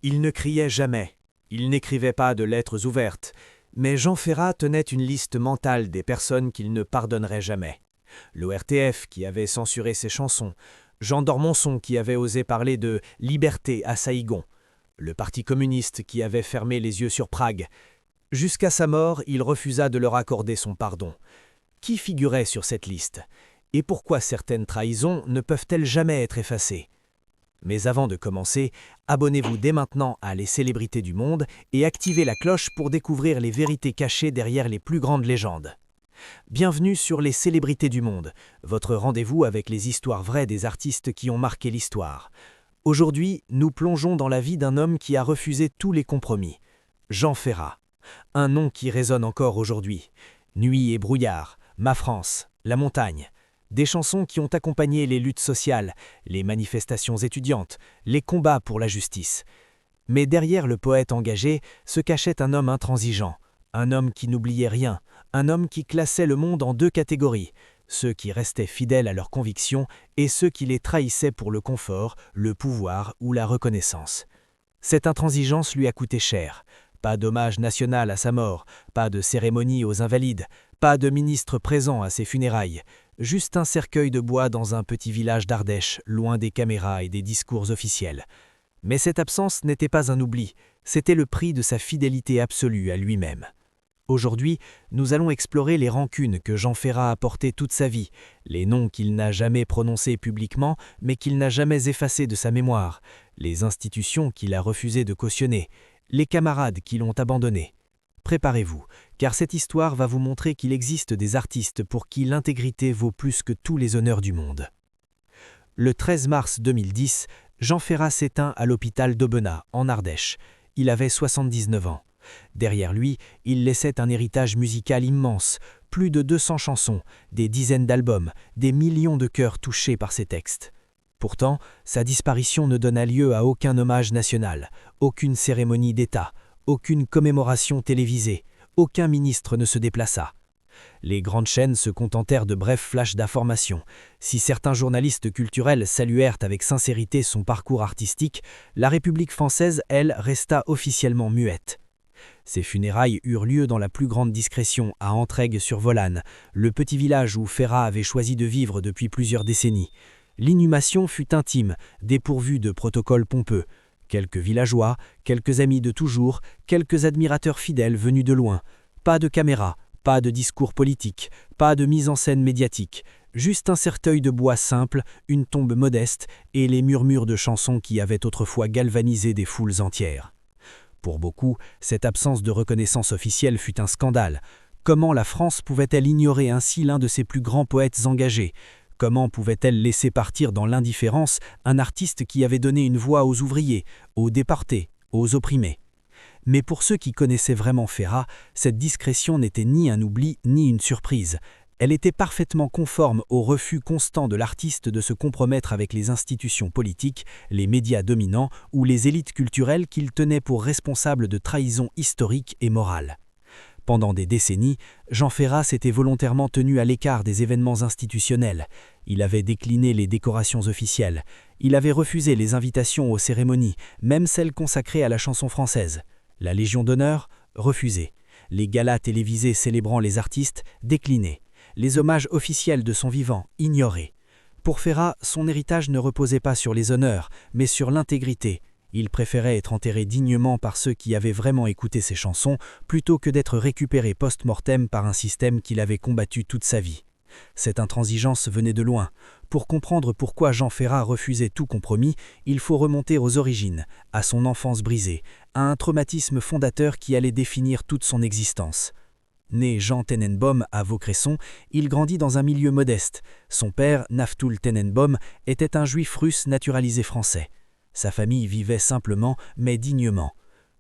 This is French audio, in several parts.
Il ne criait jamais, il n'écrivait pas de lettres ouvertes, mais Jean Ferrat tenait une liste mentale des personnes qu'il ne pardonnerait jamais. L'ORTF qui avait censuré ses chansons, Jean d'Ormonson qui avait osé parler de « liberté » à Saïgon, le Parti communiste qui avait fermé les yeux sur Prague. Jusqu'à sa mort, il refusa de leur accorder son pardon. Qui figurait sur cette liste? Et pourquoi certaines trahisons ne peuvent-elles jamais être effacées? Mais avant de commencer, abonnez-vous dès maintenant à Les Célébrités du Monde et activez la cloche pour découvrir les vérités cachées derrière les plus grandes légendes. Bienvenue sur Les Célébrités du Monde, votre rendez-vous avec les histoires vraies des artistes qui ont marqué l'histoire. Aujourd'hui, nous plongeons dans la vie d'un homme qui a refusé tous les compromis. Jean Ferrat. Un nom qui résonne encore aujourd'hui. Nuit et brouillard, Ma France, La montagne. Des chansons qui ont accompagné les luttes sociales, les manifestations étudiantes, les combats pour la justice. Mais derrière le poète engagé se cachait un homme intransigeant, un homme qui n'oubliait rien, un homme qui classait le monde en deux catégories, ceux qui restaient fidèles à leurs convictions et ceux qui les trahissaient pour le confort, le pouvoir ou la reconnaissance. Cette intransigeance lui a coûté cher. Pas d'hommage national à sa mort, pas de cérémonie aux invalides, pas de ministre présent à ses funérailles, juste un cercueil de bois dans un petit village d'Ardèche, loin des caméras et des discours officiels. Mais cette absence n'était pas un oubli, c'était le prix de sa fidélité absolue à lui-même. Aujourd'hui, nous allons explorer les rancunes que Jean Ferrat a portées toute sa vie, les noms qu'il n'a jamais prononcés publiquement mais qu'il n'a jamais effacés de sa mémoire, les institutions qu'il a refusé de cautionner, les camarades qui l'ont abandonné. Préparez-vous, car cette histoire va vous montrer qu'il existe des artistes pour qui l'intégrité vaut plus que tous les honneurs du monde. Le 13 mars 2010, Jean Ferrat s'éteint à l'hôpital d'Aubenas, en Ardèche. Il avait 79 ans. Derrière lui, il laissait un héritage musical immense, plus de 200 chansons, des dizaines d'albums, des millions de cœurs touchés par ses textes. Pourtant, sa disparition ne donna lieu à aucun hommage national, aucune cérémonie d'État, aucune commémoration télévisée, aucun ministre ne se déplaça. Les grandes chaînes se contentèrent de brefs flashs d'informations. Si certains journalistes culturels saluèrent avec sincérité son parcours artistique, la République française, elle, resta officiellement muette. Ses funérailles eurent lieu dans la plus grande discrétion à Entraigues-sur-Volane, le petit village où Ferrat avait choisi de vivre depuis plusieurs décennies. L'inhumation fut intime, dépourvue de protocoles pompeux. Quelques villageois, quelques amis de toujours, quelques admirateurs fidèles venus de loin. Pas de caméra, pas de discours politique, pas de mise en scène médiatique. Juste un cercueil de bois simple, une tombe modeste et les murmures de chansons qui avaient autrefois galvanisé des foules entières. Pour beaucoup, cette absence de reconnaissance officielle fut un scandale. Comment la France pouvait-elle ignorer ainsi l'un de ses plus grands poètes engagés ? Comment pouvait-elle laisser partir dans l'indifférence un artiste qui avait donné une voix aux ouvriers, aux déportés, aux opprimés? Mais pour ceux qui connaissaient vraiment Ferrat, cette discrétion n'était ni un oubli ni une surprise. Elle était parfaitement conforme au refus constant de l'artiste de se compromettre avec les institutions politiques, les médias dominants ou les élites culturelles qu'il tenait pour responsables de trahison historique et morale. Pendant des décennies, Jean Ferrat s'était volontairement tenu à l'écart des événements institutionnels. Il avait décliné les décorations officielles. Il avait refusé les invitations aux cérémonies, même celles consacrées à la chanson française. La Légion d'honneur, refusée. Les galas télévisés célébrant les artistes, déclinés. Les hommages officiels de son vivant, ignorés. Pour Ferrat, son héritage ne reposait pas sur les honneurs, mais sur l'intégrité. Il préférait être enterré dignement par ceux qui avaient vraiment écouté ses chansons, plutôt que d'être récupéré post-mortem par un système qu'il avait combattu toute sa vie. Cette intransigeance venait de loin. Pour comprendre pourquoi Jean Ferrat refusait tout compromis, il faut remonter aux origines, à son enfance brisée, à un traumatisme fondateur qui allait définir toute son existence. Né Jean Tenenbaum à Vaucresson, il grandit dans un milieu modeste. Son père, Naftoul Tenenbaum, était un juif russe naturalisé français. Sa famille vivait simplement, mais dignement.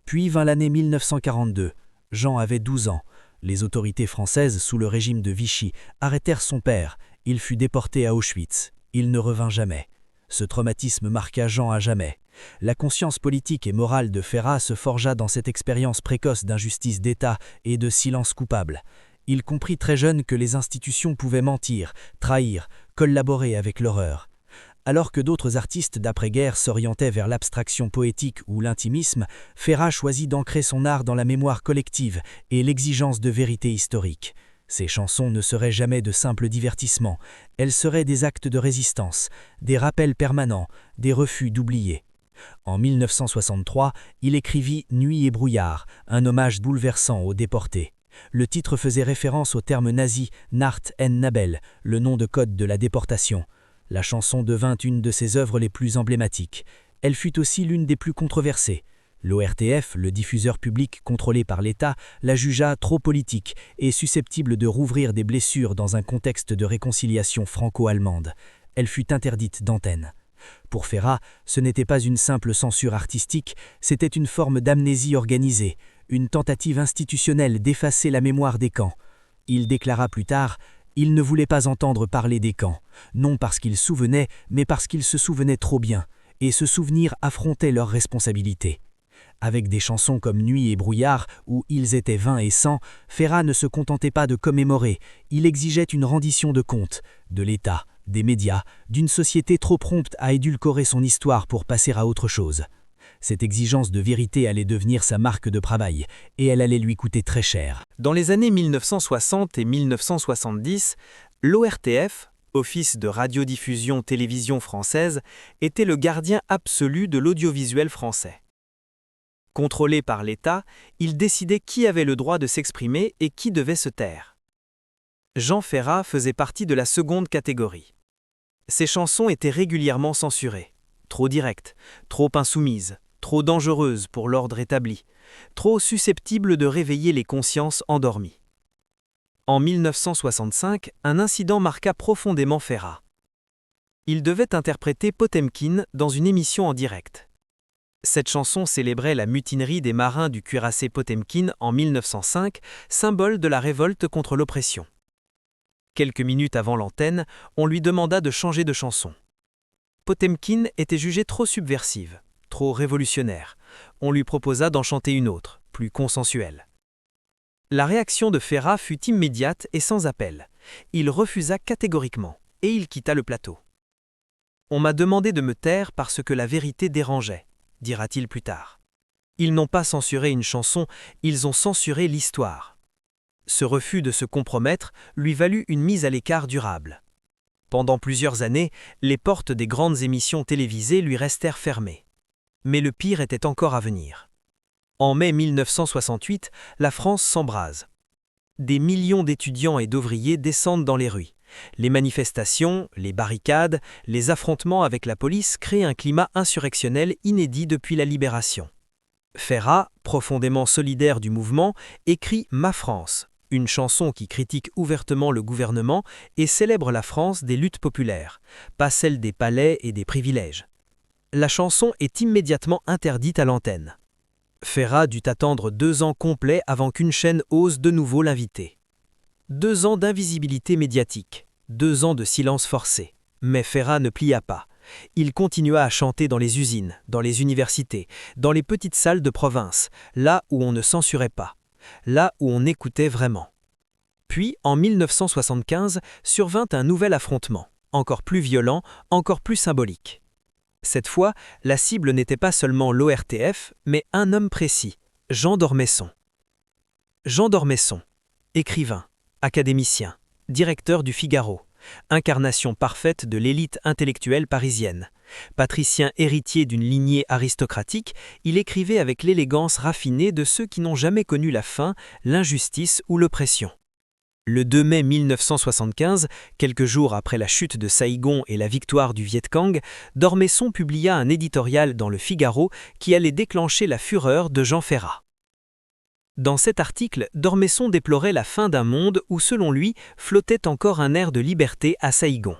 Puis vint l'année 1942. Jean avait 12 ans. Les autorités françaises, sous le régime de Vichy, arrêtèrent son père. Il fut déporté à Auschwitz. Il ne revint jamais. Ce traumatisme marqua Jean à jamais. La conscience politique et morale de Ferrat se forgea dans cette expérience précoce d'injustice d'État et de silence coupable. Il comprit très jeune que les institutions pouvaient mentir, trahir, collaborer avec l'horreur. Alors que d'autres artistes d'après-guerre s'orientaient vers l'abstraction poétique ou l'intimisme, Ferrat choisit d'ancrer son art dans la mémoire collective et l'exigence de vérité historique. Ses chansons ne seraient jamais de simples divertissements, elles seraient des actes de résistance, des rappels permanents, des refus d'oublier. En 1963, il écrivit « Nuit et brouillard », un hommage bouleversant aux déportés. Le titre faisait référence au terme nazi « Nacht en Nabel », le nom de code de la déportation. La chanson devint une de ses œuvres les plus emblématiques. Elle fut aussi l'une des plus controversées. L'ORTF, le diffuseur public contrôlé par l'État, la jugea trop politique et susceptible de rouvrir des blessures dans un contexte de réconciliation franco-allemande. Elle fut interdite d'antenne. Pour Ferrat, ce n'était pas une simple censure artistique, c'était une forme d'amnésie organisée, une tentative institutionnelle d'effacer la mémoire des camps. Il déclara plus tard « Il ne voulait pas entendre parler des camps, non parce qu'il souvenait, mais parce qu'il se souvenait trop bien, et ce souvenir affrontait leurs responsabilités. » Avec des chansons comme Nuit et brouillard, où ils étaient 20 et 100, Ferrat ne se contentait pas de commémorer, il exigeait une rendition de compte, de l'État, des médias, d'une société trop prompte à édulcorer son histoire pour passer à autre chose. Cette exigence de vérité allait devenir sa marque de travail, et elle allait lui coûter très cher. Dans les années 1960 et 1970, l'ORTF, Office de radiodiffusion-télévision française, était le gardien absolu de l'audiovisuel français. Contrôlé par l'État, il décidait qui avait le droit de s'exprimer et qui devait se taire. Jean Ferrat faisait partie de la seconde catégorie. Ses chansons étaient régulièrement censurées, trop directes, trop insoumises, trop dangereuses pour l'ordre établi, trop susceptibles de réveiller les consciences endormies. En 1965, un incident marqua profondément Ferrat. Il devait interpréter Potemkin dans une émission en direct. Cette chanson célébrait la mutinerie des marins du cuirassé Potemkin en 1905, symbole de la révolte contre l'oppression. Quelques minutes avant l'antenne, on lui demanda de changer de chanson. Potemkin était jugée trop subversive, trop révolutionnaire. On lui proposa d'en chanter une autre, plus consensuelle. La réaction de Ferrat fut immédiate et sans appel. Il refusa catégoriquement, et il quitta le plateau. « On m'a demandé de me taire parce que la vérité dérangeait », dira-t-il plus tard. Ils n'ont pas censuré une chanson, ils ont censuré l'histoire. Ce refus de se compromettre lui valut une mise à l'écart durable. Pendant plusieurs années, les portes des grandes émissions télévisées lui restèrent fermées. Mais le pire était encore à venir. En mai 1968, la France s'embrase. Des millions d'étudiants et d'ouvriers descendent dans les rues. Les manifestations, les barricades, les affrontements avec la police créent un climat insurrectionnel inédit depuis la Libération. Ferrat, profondément solidaire du mouvement, écrit « Ma France », une chanson qui critique ouvertement le gouvernement et célèbre la France des luttes populaires, pas celle des palais et des privilèges. La chanson est immédiatement interdite à l'antenne. Ferrat dut attendre 2 ans complets avant qu'une chaîne ose de nouveau l'inviter. 2 ans d'invisibilité médiatique, 2 ans de silence forcé. Mais Ferrat ne plia pas. Il continua à chanter dans les usines, dans les universités, dans les petites salles de province, là où on ne censurait pas, là où on écoutait vraiment. Puis, en 1975, survint un nouvel affrontement, encore plus violent, encore plus symbolique. Cette fois, la cible n'était pas seulement l'ORTF, mais un homme précis, Jean d'Ormesson. Jean d'Ormesson, écrivain, académicien, directeur du Figaro, incarnation parfaite de l'élite intellectuelle parisienne. Patricien héritier d'une lignée aristocratique, il écrivait avec l'élégance raffinée de ceux qui n'ont jamais connu la faim, l'injustice ou l'oppression. Le 2 mai 1975, quelques jours après la chute de Saïgon et la victoire du Viet Cong, d'Ormesson publia un éditorial dans le Figaro qui allait déclencher la fureur de Jean Ferrat. Dans cet article, d'Ormesson déplorait la fin d'un monde où, selon lui, flottait encore un air de liberté à Saïgon.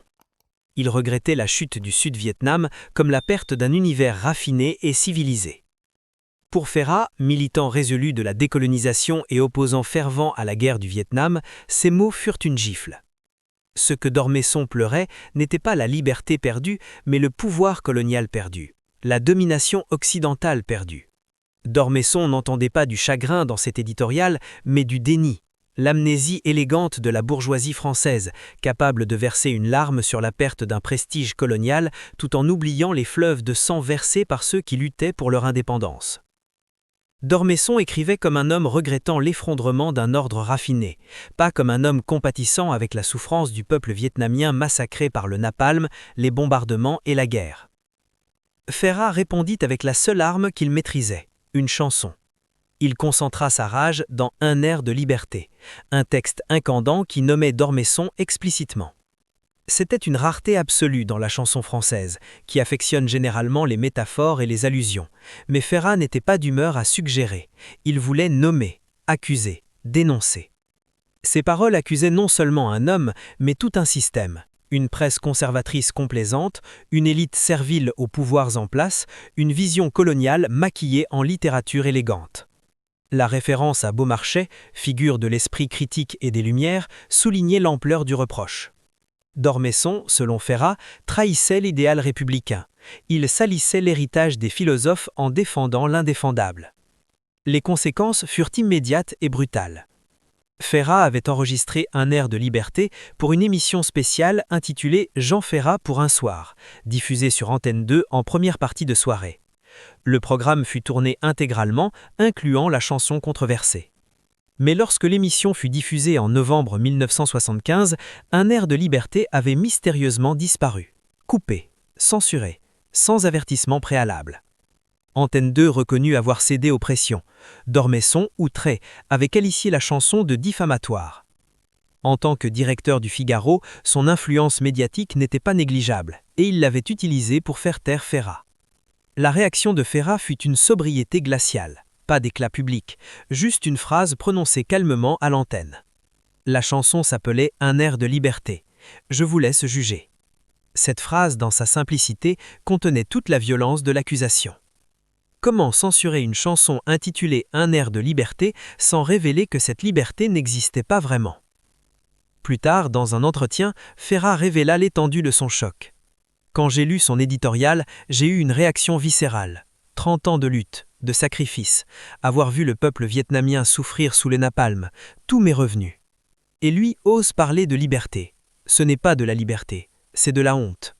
Il regrettait la chute du Sud-Vietnam comme la perte d'un univers raffiné et civilisé. Pour Ferrat, militant résolu de la décolonisation et opposant fervent à la guerre du Vietnam, ces mots furent une gifle. Ce que d'Ormesson pleurait n'était pas la liberté perdue, mais le pouvoir colonial perdu, la domination occidentale perdue. D'Ormesson n'entendait pas du chagrin dans cet éditorial, mais du déni. l'amnésie élégante de la bourgeoisie française, capable de verser une larme sur la perte d'un prestige colonial tout en oubliant les fleuves de sang versés par ceux qui luttaient pour leur indépendance. D'Ormesson écrivait comme un homme regrettant l'effondrement d'un ordre raffiné, pas comme un homme compatissant avec la souffrance du peuple vietnamien massacré par le napalm, les bombardements et la guerre. Ferrat répondit avec la seule arme qu'il maîtrisait, une chanson. Il concentra sa rage dans Un air de liberté, un texte incandant qui nommait d'Ormesson explicitement. C'était une rareté absolue dans la chanson française, qui affectionne généralement les métaphores et les allusions. Mais Ferrat n'était pas d'humeur à suggérer. Il voulait nommer, accuser, dénoncer. Ses paroles accusaient non seulement un homme, mais tout un système. Une presse conservatrice complaisante, une élite servile aux pouvoirs en place, une vision coloniale maquillée en littérature élégante. La référence à Beaumarchais, figure de l'esprit critique et des Lumières, soulignait l'ampleur du reproche. D'Ormesson, selon Ferrat, trahissait l'idéal républicain. Il salissait l'héritage des philosophes en défendant l'indéfendable. Les conséquences furent immédiates et brutales. Ferrat avait enregistré Un air de liberté pour une émission spéciale intitulée Jean Ferrat pour un soir, diffusée sur Antenne 2 en première partie de soirée. Le programme fut tourné intégralement, incluant la chanson controversée. Mais lorsque l'émission fut diffusée en novembre 1975, Un air de liberté avait mystérieusement disparu, coupé, censuré, sans avertissement préalable. Antenne 2 reconnut avoir cédé aux pressions. D'Ormesson, outré, avait qualifié la chanson de diffamatoire. En tant que directeur du Figaro, son influence médiatique n'était pas négligeable, et il l'avait utilisée pour faire taire Ferrat. La réaction de Ferrat fut une sobriété glaciale. Pas d'éclat public, juste une phrase prononcée calmement à l'antenne. La chanson s'appelait Un air de liberté. Je vous laisse juger. Cette phrase, dans sa simplicité, contenait toute la violence de l'accusation. Comment censurer une chanson intitulée Un air de liberté sans révéler que cette liberté n'existait pas vraiment? Plus tard, dans un entretien, Ferrat révéla l'étendue de son choc. Quand j'ai lu son éditorial, j'ai eu une réaction viscérale. 30 ans de lutte, de sacrifice, avoir vu le peuple vietnamien souffrir sous les napalm, tout m'est revenu. Et lui ose parler de liberté. Ce n'est pas de la liberté, c'est de la honte.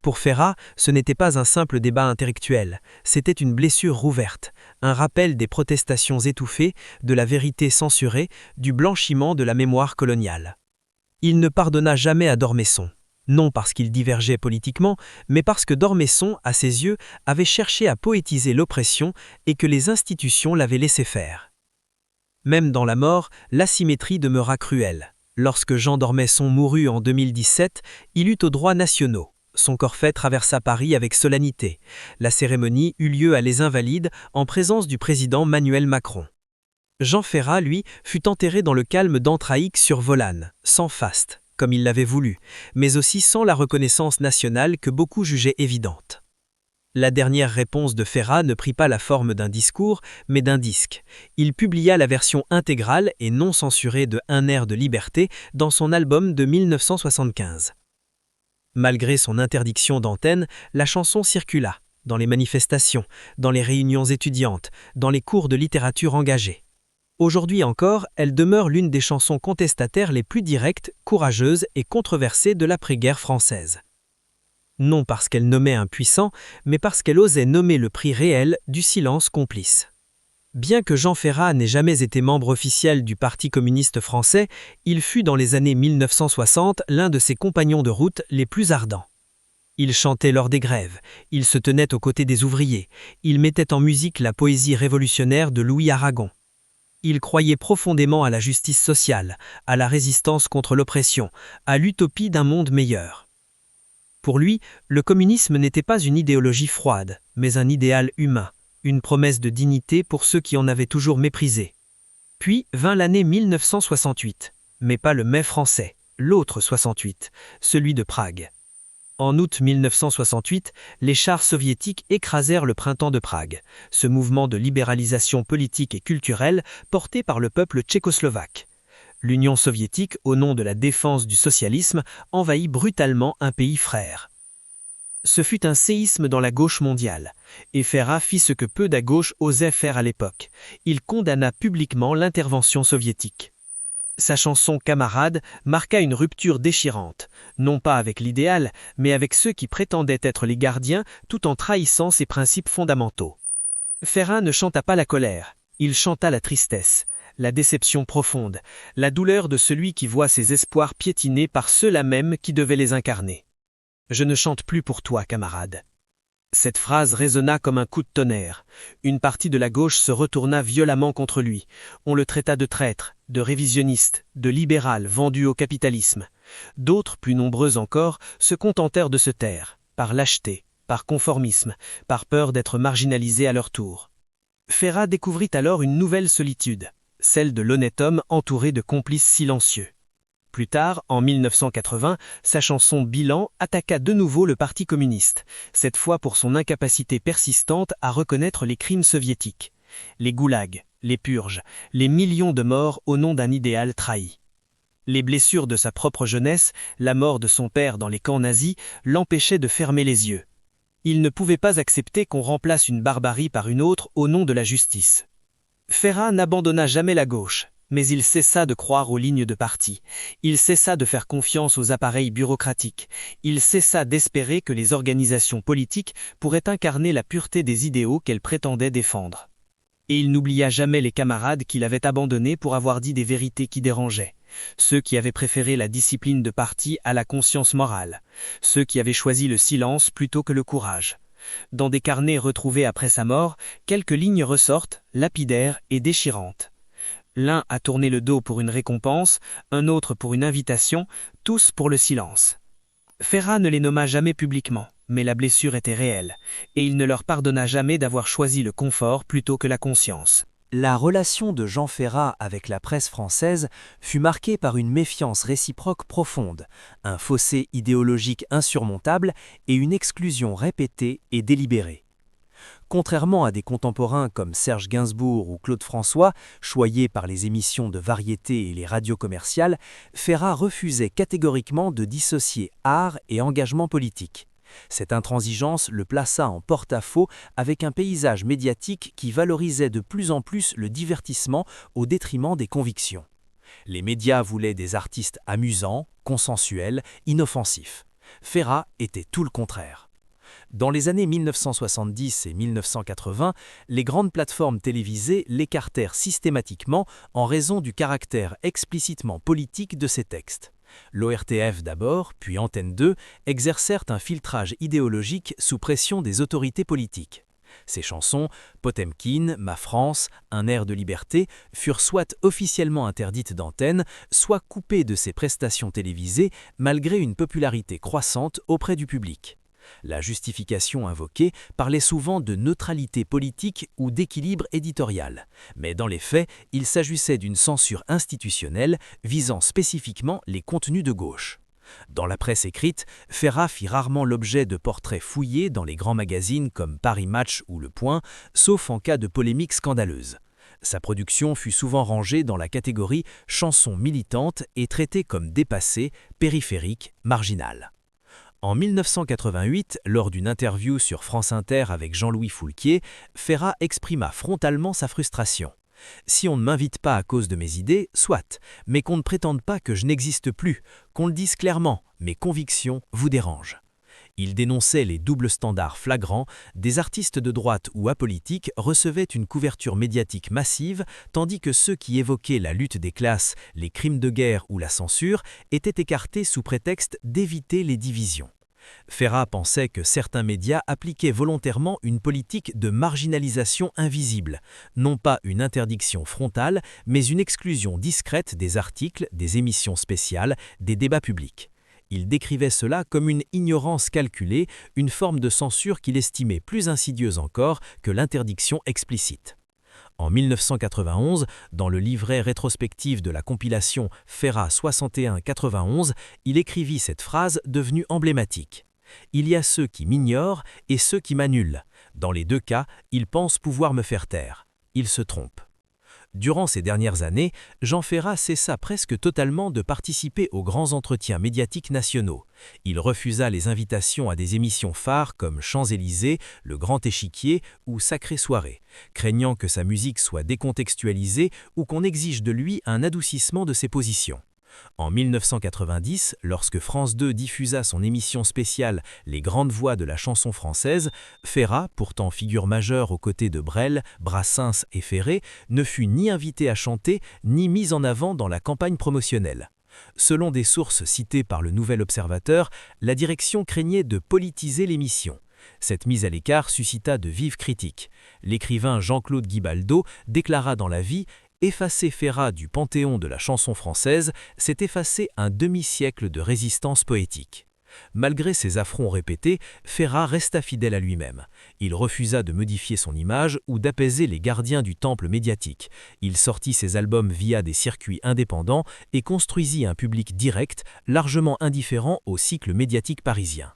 Pour Ferrat, ce n'était pas un simple débat intellectuel, c'était une blessure rouverte, un rappel des protestations étouffées, de la vérité censurée, du blanchiment de la mémoire coloniale. Il ne pardonna jamais à d'Ormesson. Non parce qu'il divergeait politiquement, mais parce que d'Ormesson, à ses yeux, avait cherché à poétiser l'oppression et que les institutions l'avaient laissé faire. Même dans la mort, l'asymétrie demeura cruelle. Lorsque Jean d'Ormesson mourut en 2017, il eut aux droits nationaux. Son corps traversa Paris avec solennité. La cérémonie eut lieu à Les Invalides en présence du président Manuel Macron. Jean Ferrat, lui, fut enterré dans le calme d'Antraïque sur Volane, sans faste, comme il l'avait voulu, mais aussi sans la reconnaissance nationale que beaucoup jugeaient évidente. La dernière réponse de Ferrat ne prit pas la forme d'un discours, mais d'un disque. Il publia la version intégrale et non censurée de Un air de liberté dans son album de 1975. Malgré son interdiction d'antenne, la chanson circula, dans les manifestations, dans les réunions étudiantes, dans les cours de littérature engagés. Aujourd'hui encore, elle demeure l'une des chansons contestataires les plus directes, courageuses et controversées de l'après-guerre française. Non parce qu'elle nommait un puissant, mais parce qu'elle osait nommer le prix réel du silence complice. Bien que Jean Ferrat n'ait jamais été membre officiel du Parti communiste français, il fut dans les années 1960 l'un de ses compagnons de route les plus ardents. Il chantait lors des grèves, il se tenait aux côtés des ouvriers, il mettait en musique la poésie révolutionnaire de Louis Aragon. Il croyait profondément à la justice sociale, à la résistance contre l'oppression, à l'utopie d'un monde meilleur. Pour lui, le communisme n'était pas une idéologie froide, mais un idéal humain, une promesse de dignité pour ceux qui en avaient toujours méprisé. Puis vint l'année 1968, mais pas le mai français, l'autre 68, celui de Prague. En août 1968, les chars soviétiques écrasèrent le printemps de Prague, ce mouvement de libéralisation politique et culturelle porté par le peuple tchécoslovaque. L'Union soviétique, au nom de la défense du socialisme, envahit brutalement un pays frère. Ce fut un séisme dans la gauche mondiale, et Ferrat fit ce que peu d'à gauche osaient faire à l'époque. Il condamna publiquement l'intervention soviétique. Sa chanson Camarade marqua une rupture déchirante, non pas avec l'idéal, mais avec ceux qui prétendaient être les gardiens tout en trahissant ses principes fondamentaux. Ferrat ne chanta pas la colère, il chanta la tristesse, la déception profonde, la douleur de celui qui voit ses espoirs piétinés par ceux-là même qui devaient les incarner. « Je ne chante plus pour toi, camarade. » Cette phrase résonna comme un coup de tonnerre. Une partie de la gauche se retourna violemment contre lui. On le traita de traître, de révisionniste, de libéral vendu au capitalisme. D'autres, plus nombreux encore, se contentèrent de se taire, par lâcheté, par conformisme, par peur d'être marginalisés à leur tour. Ferrat découvrit alors une nouvelle solitude, celle de l'honnête homme entouré de complices silencieux. Plus tard, en 1980, sa chanson Bilan attaqua de nouveau le Parti communiste, cette fois pour son incapacité persistante à reconnaître les crimes soviétiques, les goulags, les purges, les millions de morts au nom d'un idéal trahi. Les blessures de sa propre jeunesse, la mort de son père dans les camps nazis, l'empêchaient de fermer les yeux. Il ne pouvait pas accepter qu'on remplace une barbarie par une autre au nom de la justice. Ferrat n'abandonna jamais la gauche. Mais il cessa de croire aux lignes de parti, il cessa de faire confiance aux appareils bureaucratiques, il cessa d'espérer que les organisations politiques pourraient incarner la pureté des idéaux qu'elles prétendaient défendre. Et il n'oublia jamais les camarades qu'il avait abandonnés pour avoir dit des vérités qui dérangeaient, ceux qui avaient préféré la discipline de parti à la conscience morale, ceux qui avaient choisi le silence plutôt que le courage. Dans des carnets retrouvés après sa mort, quelques lignes ressortent, lapidaires et déchirantes. L'un a tourné le dos pour une récompense, un autre pour une invitation, tous pour le silence. Ferrat ne les nomma jamais publiquement, mais la blessure était réelle, et il ne leur pardonna jamais d'avoir choisi le confort plutôt que la conscience. La relation de Jean Ferrat avec la presse française fut marquée par une méfiance réciproque profonde, un fossé idéologique insurmontable et une exclusion répétée et délibérée. Contrairement à des contemporains comme Serge Gainsbourg ou Claude François, choyés par les émissions de variété et les radios commerciales, Ferrat refusait catégoriquement de dissocier art et engagement politique. Cette intransigeance le plaça en porte-à-faux avec un paysage médiatique qui valorisait de plus en plus le divertissement au détriment des convictions. Les médias voulaient des artistes amusants, consensuels, inoffensifs. Ferrat était tout le contraire. Dans les années 1970 et 1980, les grandes plateformes télévisées l'écartèrent systématiquement en raison du caractère explicitement politique de ses textes. L'ORTF d'abord, puis Antenne 2, exercèrent un filtrage idéologique sous pression des autorités politiques. Ces chansons, Potemkin, Ma France, Un air de liberté, furent soit officiellement interdites d'antenne, soit coupées de ses prestations télévisées malgré une popularité croissante auprès du public. La justification invoquée parlait souvent de neutralité politique ou d'équilibre éditorial, mais dans les faits, il s'agissait d'une censure institutionnelle visant spécifiquement les contenus de gauche. Dans la presse écrite, Ferrat fit rarement l'objet de portraits fouillés dans les grands magazines comme Paris Match ou Le Point, sauf en cas de polémique scandaleuse. Sa production fut souvent rangée dans la catégorie chansons militantes et traitée comme dépassée, périphérique, marginale. En 1988, lors d'une interview sur France Inter avec Jean-Louis Foulquier, Ferrat exprima frontalement sa frustration. « Si on ne m'invite pas à cause de mes idées, soit, mais qu'on ne prétende pas que je n'existe plus, qu'on le dise clairement, mes convictions vous dérangent. » Il dénonçait les doubles standards flagrants, des artistes de droite ou apolitiques recevaient une couverture médiatique massive, tandis que ceux qui évoquaient la lutte des classes, les crimes de guerre ou la censure étaient écartés sous prétexte d'éviter les divisions. Ferrat pensait que certains médias appliquaient volontairement une politique de marginalisation invisible, non pas une interdiction frontale, mais une exclusion discrète des articles, des émissions spéciales, des débats publics. Il décrivait cela comme une ignorance calculée, une forme de censure qu'il estimait plus insidieuse encore que l'interdiction explicite. En 1991, dans le livret rétrospectif de la compilation Ferrat 61-91, il écrivit cette phrase devenue emblématique. « Il y a ceux qui m'ignorent et ceux qui m'annulent. Dans les deux cas, ils pensent pouvoir me faire taire. Ils se trompent. » Durant ces dernières années, Jean Ferrat cessa presque totalement de participer aux grands entretiens médiatiques nationaux. Il refusa les invitations à des émissions phares comme Champs-Élysées, Le Grand Échiquier ou Sacrée Soirée, craignant que sa musique soit décontextualisée ou qu'on exige de lui un adoucissement de ses positions. En 1990, lorsque France 2 diffusa son émission spéciale Les grandes voix de la chanson française, Ferrat, pourtant figure majeure aux côtés de Brel, Brassens et Ferré, ne fut ni invité à chanter ni mis en avant dans la campagne promotionnelle. Selon des sources citées par le Nouvel Observateur, la direction craignait de politiser l'émission. Cette mise à l'écart suscita de vives critiques. L'écrivain Jean-Claude Guibaldo déclara dans La Vie: effacer Ferrat du panthéon de la chanson française, c'est effacer un demi-siècle de résistance poétique. Malgré ses affronts répétés, Ferrat resta fidèle à lui-même. Il refusa de modifier son image ou d'apaiser les gardiens du temple médiatique. Il sortit ses albums via des circuits indépendants et construisit un public direct, largement indifférent au cycle médiatique parisien.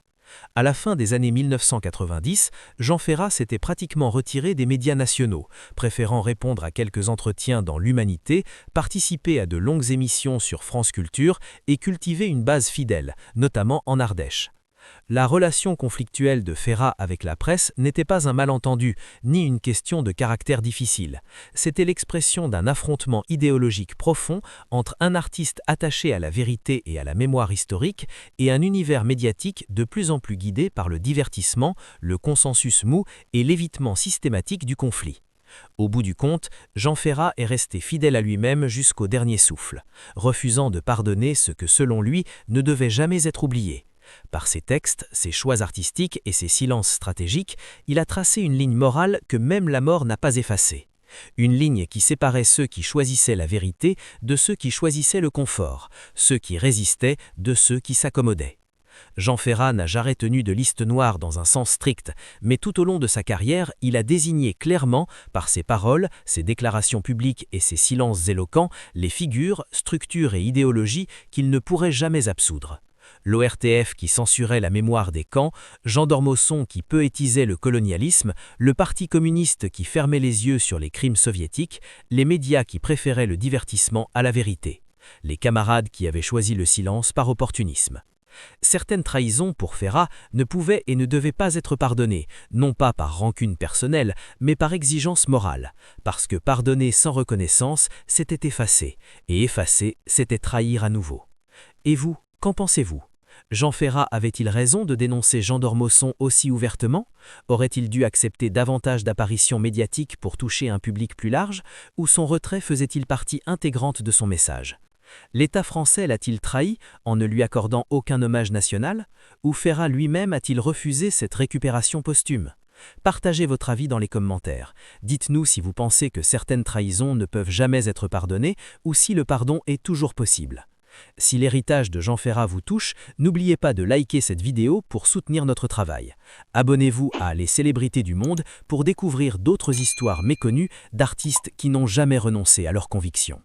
À la fin des années 1990, Jean Ferrat s'était pratiquement retiré des médias nationaux, préférant répondre à quelques entretiens dans l'Humanité, participer à de longues émissions sur France Culture et cultiver une base fidèle, notamment en Ardèche. La relation conflictuelle de Ferrat avec la presse n'était pas un malentendu, ni une question de caractère difficile. C'était l'expression d'un affrontement idéologique profond entre un artiste attaché à la vérité et à la mémoire historique et un univers médiatique de plus en plus guidé par le divertissement, le consensus mou et l'évitement systématique du conflit. Au bout du compte, Jean Ferrat est resté fidèle à lui-même jusqu'au dernier souffle, refusant de pardonner ce que selon lui ne devait jamais être oublié. Par ses textes, ses choix artistiques et ses silences stratégiques, il a tracé une ligne morale que même la mort n'a pas effacée. Une ligne qui séparait ceux qui choisissaient la vérité de ceux qui choisissaient le confort, ceux qui résistaient de ceux qui s'accommodaient. Jean Ferrat n'a jamais tenu de liste noire dans un sens strict, mais tout au long de sa carrière, il a désigné clairement, par ses paroles, ses déclarations publiques et ses silences éloquents, les figures, structures et idéologies qu'il ne pourrait jamais absoudre. L'ORTF qui censurait la mémoire des camps, Jean d'Ormesson qui poétisait le colonialisme, le Parti communiste qui fermait les yeux sur les crimes soviétiques, les médias qui préféraient le divertissement à la vérité, les camarades qui avaient choisi le silence par opportunisme. Certaines trahisons pour Ferrat ne pouvaient et ne devaient pas être pardonnées, non pas par rancune personnelle, mais par exigence morale, parce que pardonner sans reconnaissance, c'était effacer, et effacer, c'était trahir à nouveau. Et vous, qu'en pensez-vous ? Jean Ferrat avait-il raison de dénoncer Jean d'Ormesson aussi ouvertement ? Aurait-il dû accepter davantage d'apparitions médiatiques pour toucher un public plus large ? Ou son retrait faisait-il partie intégrante de son message ? L'État français l'a-t-il trahi en ne lui accordant aucun hommage national ? Ou Ferrat lui-même a-t-il refusé cette récupération posthume ? Partagez votre avis dans les commentaires. Dites-nous si vous pensez que certaines trahisons ne peuvent jamais être pardonnées ou si le pardon est toujours possible. Si l'héritage de Jean Ferrat vous touche, n'oubliez pas de liker cette vidéo pour soutenir notre travail. Abonnez-vous à Les Célébrités du Monde pour découvrir d'autres histoires méconnues d'artistes qui n'ont jamais renoncé à leurs convictions.